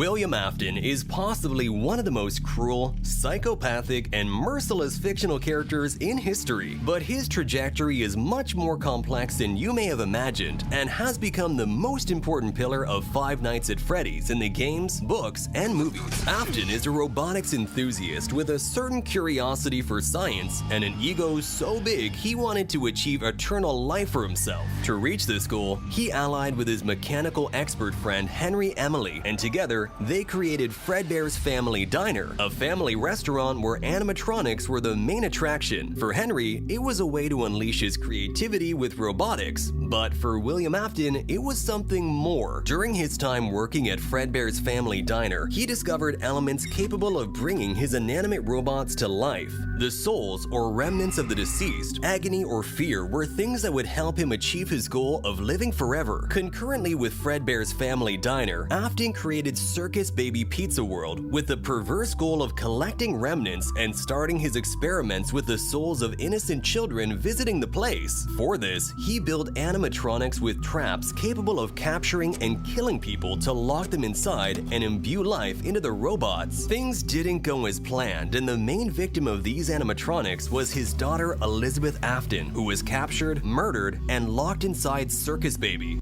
William Afton is possibly one of the most cruel, psychopathic, and merciless fictional characters in history, but his trajectory is much more complex than you may have imagined and has become the most important pillar of Five Nights at Freddy's in the games, books, and movies. Afton is a robotics enthusiast with a certain curiosity for science and an ego so big he wanted to achieve eternal life for himself. To reach this goal, he allied with his mechanical expert friend Henry Emily, and together they created Fredbear's Family Diner, a family restaurant where animatronics were the main attraction. For Henry, it was a way to unleash his creativity with robotics, but for William Afton, it was something more. During his time working at Fredbear's Family Diner, he discovered elements capable of bringing his inanimate robots to life. The souls or remnants of the deceased, agony or fear were things that would help him achieve his goal of living forever. Concurrently with Fredbear's Family Diner, Afton created Circus Baby Pizza World with the perverse goal of collecting remnants and starting his experiments with the souls of innocent children visiting the place. For this, he built animatronics with traps capable of capturing and killing people to lock them inside and imbue life into the robots. Things didn't go as planned, and the main victim of these animatronics was his daughter Elizabeth Afton, who was captured, murdered, and locked inside Circus Baby.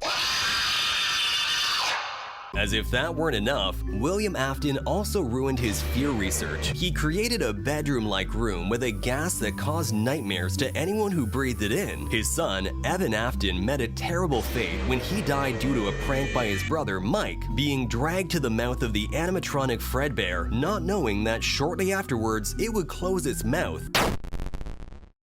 As if that weren't enough, William Afton also ruined his fear research. He created a bedroom-like room with a gas that caused nightmares to anyone who breathed it in. His son, Evan Afton, met a terrible fate when he died due to a prank by his brother, Mike, being dragged to the mouth of the animatronic Fredbear, not knowing that shortly afterwards it would close its mouth,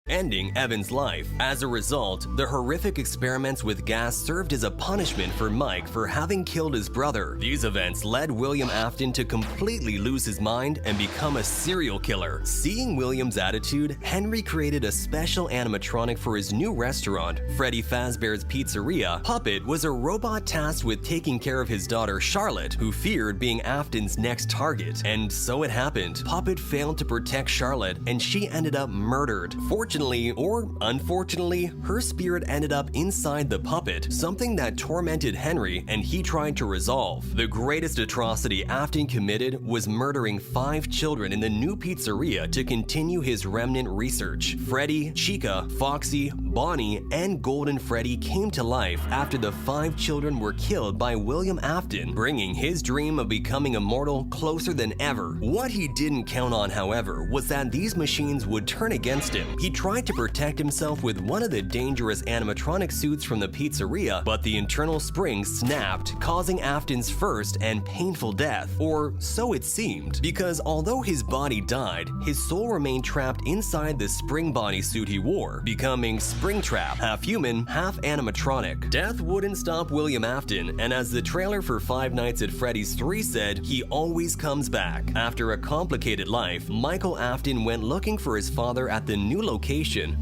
ending Evan's life. As a result, the horrific experiments with gas served as a punishment for Mike for having killed his brother. These events led William Afton to completely lose his mind and become a serial killer. Seeing William's attitude, Henry created a special animatronic for his new restaurant, Freddy Fazbear's Pizzeria. Puppet was a robot tasked with taking care of his daughter Charlotte, who feared being Afton's next target. And so it happened. Puppet failed to protect Charlotte, and she ended up murdered. Fortunately or unfortunately, her spirit ended up inside the puppet, something that tormented Henry and he tried to resolve. The greatest atrocity Afton committed was murdering 5 children in the new pizzeria to continue his remnant research. Freddy, Chica, Foxy, Bonnie, and Golden Freddy came to life after the 5 children were killed by William Afton, bringing his dream of becoming immortal closer than ever. What he didn't count on, however, was that these machines would turn against him. He tried to protect himself with one of the dangerous animatronic suits from the pizzeria, but the internal spring snapped, causing Afton's first and painful death, or so it seemed, because although his body died, his soul remained trapped inside the spring bodysuit he wore, becoming Springtrap, half human, half animatronic. Death wouldn't stop William Afton, and as the trailer for Five Nights at Freddy's 3 said, he always comes back. After a complicated life, Michael Afton went looking for his father at the new location,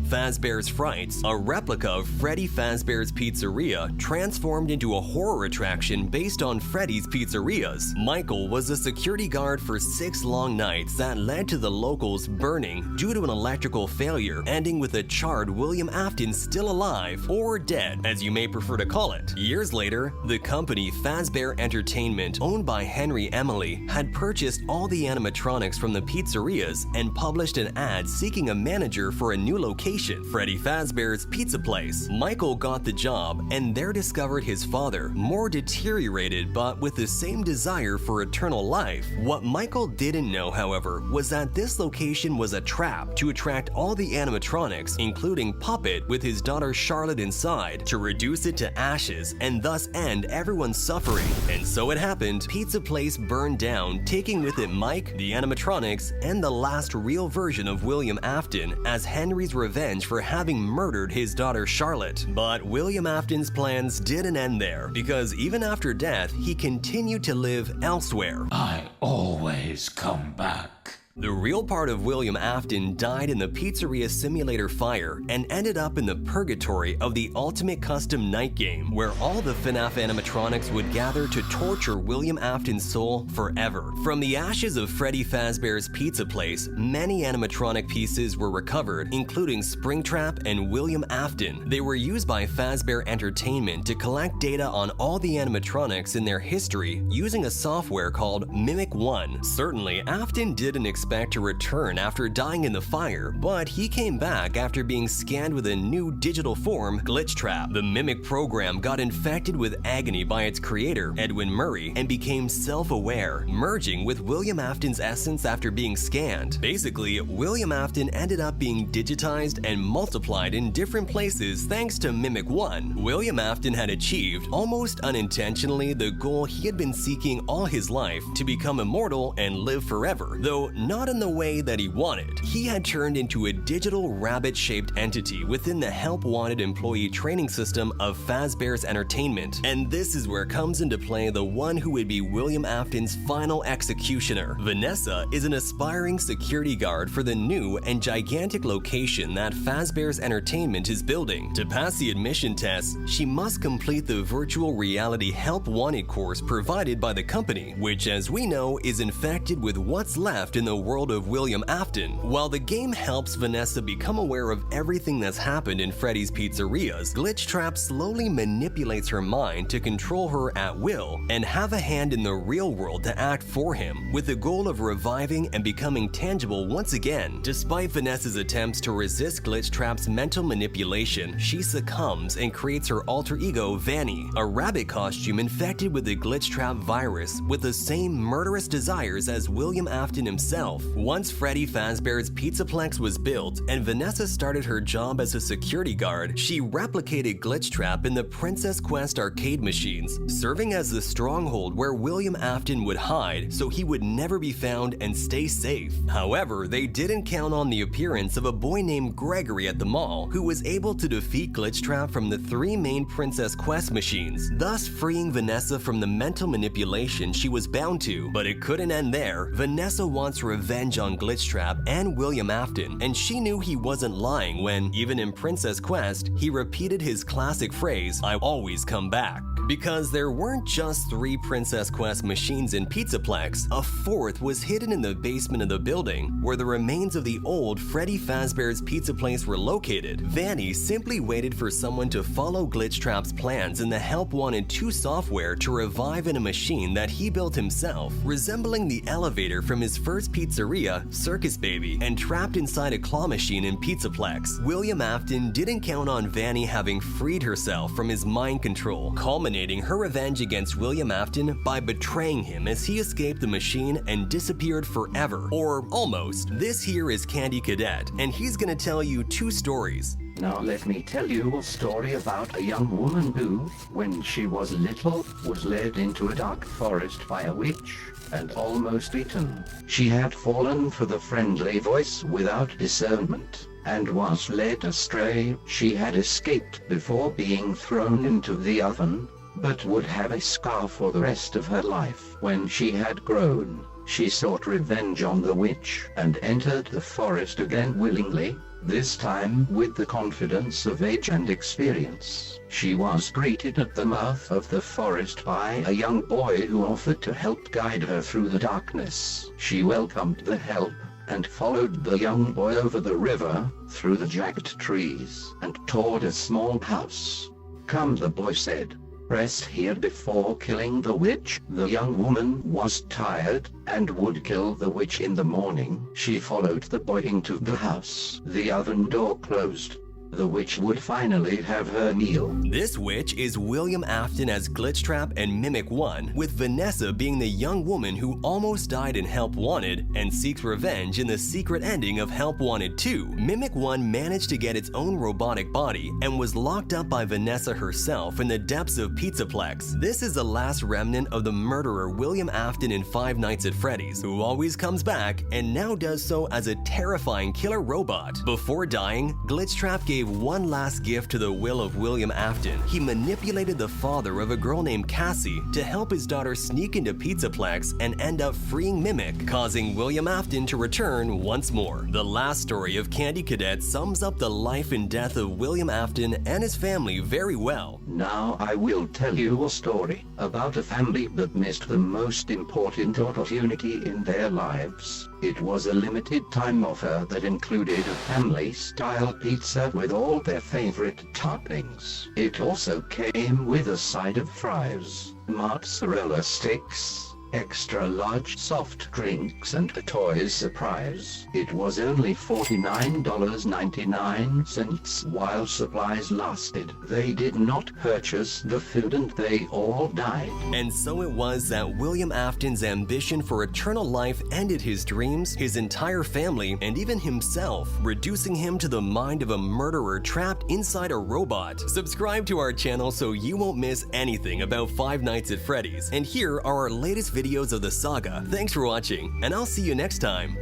Fazbear's Frights, a replica of Freddy Fazbear's Pizzeria transformed into a horror attraction based on Freddy's pizzerias. Michael was a security guard for 6 long nights that led to the locals burning due to an electrical failure, ending with a charred William Afton still alive, or dead, as you may prefer to call it. Years later, the company Fazbear Entertainment, owned by Henry Emily, had purchased all the animatronics from the pizzerias and published an ad seeking a manager for a new location, Freddy Fazbear's Pizza Place. Michael got the job and there discovered his father, more deteriorated but with the same desire for eternal life. What Michael didn't know, however, was that this location was a trap to attract all the animatronics, including Puppet with his daughter Charlotte inside, to reduce it to ashes and thus end everyone's suffering. And so it happened. Pizza Place burned down, taking with it Mike, the animatronics, and the last real version of William Afton as Henry's revenge for having murdered his daughter Charlotte. But William Afton's plans didn't end there, because even after death, he continued to live elsewhere. I always come back. The real part of William Afton died in the pizzeria simulator fire and ended up in the purgatory of the ultimate custom night game, where all the FNAF animatronics would gather to torture William Afton's soul forever. From the ashes of Freddy Fazbear's Pizza Place, many animatronic pieces were recovered, including Springtrap and William Afton. They were used by Fazbear Entertainment to collect data on all the animatronics in their history using a software called Mimic 1. Certainly, Afton didn't expect to return after dying in the fire, but he came back after being scanned with a new digital form, Glitchtrap. The Mimic program got infected with agony by its creator, Edwin Murray, and became self-aware, merging with William Afton's essence after being scanned. Basically, William Afton ended up being digitized and multiplied in different places thanks to Mimic 1. William Afton had achieved, almost unintentionally, the goal he had been seeking all his life, to become immortal and live forever, though not in the way that he wanted. He had turned into a digital rabbit-shaped entity within the Help Wanted employee training system of Fazbear's Entertainment, and this is where comes into play the one who would be William Afton's final executioner. Vanessa is an aspiring security guard for the new and gigantic location that Fazbear's Entertainment is building. To pass the admission test, she must complete the virtual reality Help Wanted course provided by the company, which, as we know, is infected with what's left in the world of William Afton. While the game helps Vanessa become aware of everything that's happened in Freddy's pizzerias, Glitchtrap slowly manipulates her mind to control her at will and have a hand in the real world to act for him, with the goal of reviving and becoming tangible once again. Despite Vanessa's attempts to resist Glitchtrap's mental manipulation, she succumbs and creates her alter ego, Vanny, a rabbit costume infected with the Glitchtrap virus with the same murderous desires as William Afton himself. Once Freddy Fazbear's Pizzaplex was built and Vanessa started her job as a security guard, she replicated Glitchtrap in the Princess Quest arcade machines, serving as the stronghold where William Afton would hide so he would never be found and stay safe. However, they didn't count on the appearance of a boy named Gregory at the mall, who was able to defeat Glitchtrap from the 3 main Princess Quest machines, thus freeing Vanessa from the mental manipulation she was bound to. But it couldn't end there. Vanessa wants revenge on Glitchtrap and William Afton, and she knew he wasn't lying when, even in Princess Quest, he repeated his classic phrase, "I always come back." Because there weren't just 3 Princess Quest machines in Pizzaplex, a 4th was hidden in the basement of the building, where the remains of the old Freddy Fazbear's Pizza Place were located. Vanny simply waited for someone to follow Glitchtrap's plans in the Help Wanted 2 software to revive in a machine that he built himself, resembling the elevator from his first pizzeria, Circus Baby, and trapped inside a claw machine in Pizzaplex. William Afton didn't count on Vanny having freed herself from his mind control, culminating her revenge against William Afton by betraying him as he escaped the machine and disappeared forever. Or almost. This here is Candy Cadet, and he's gonna tell you 2 stories. Now let me tell you a story about a young woman who, when she was little, was led into a dark forest by a witch and almost eaten. She had fallen for the friendly voice without discernment and was led astray. She had escaped before being thrown into the oven, but would have a scar for the rest of her life. When she had grown, she sought revenge on the witch and entered the forest again willingly, this time with the confidence of age and experience. She was greeted at the mouth of the forest by a young boy who offered to help guide her through the darkness. She welcomed the help and followed the young boy over the river, through the jagged trees, and toward a small house. "Come," the boy said. "Rest here before killing the witch." The young woman was tired and would kill the witch in the morning. She followed the boy into the house. The oven door closed. The witch would finally have her meal. This witch is William Afton as Glitchtrap and Mimic 1, with Vanessa being the young woman who almost died in Help Wanted and seeks revenge in the secret ending of Help Wanted 2. Mimic 1 managed to get its own robotic body and was locked up by Vanessa herself in the depths of Pizzaplex. This is the last remnant of the murderer William Afton in Five Nights at Freddy's, who always comes back and now does so as a terrifying killer robot. Before dying, Glitchtrap gave gave one last gift to the will of William Afton. He manipulated the father of a girl named Cassie to help his daughter sneak into Pizzaplex and end up freeing Mimic, causing William Afton to return once more. The last story of Candy Cadet sums up the life and death of William Afton and his family very well. Now I will tell you a story about a family that missed the most important opportunity in their lives. It was a limited time offer that included a family-style pizza with all their favorite toppings. It also came with a side of fries, mozzarella sticks, extra large soft drinks, and a toy surprise. It was only $49.99 while supplies lasted. They did not purchase the food and they all died. And so it was that William Afton's ambition for eternal life ended his dreams, his entire family, and even himself, reducing him to the mind of a murderer trapped inside a robot. Subscribe to our channel so you won't miss anything about Five Nights at Freddy's. And here are our latest videos of the saga. Thanks for watching, and I'll see you next time.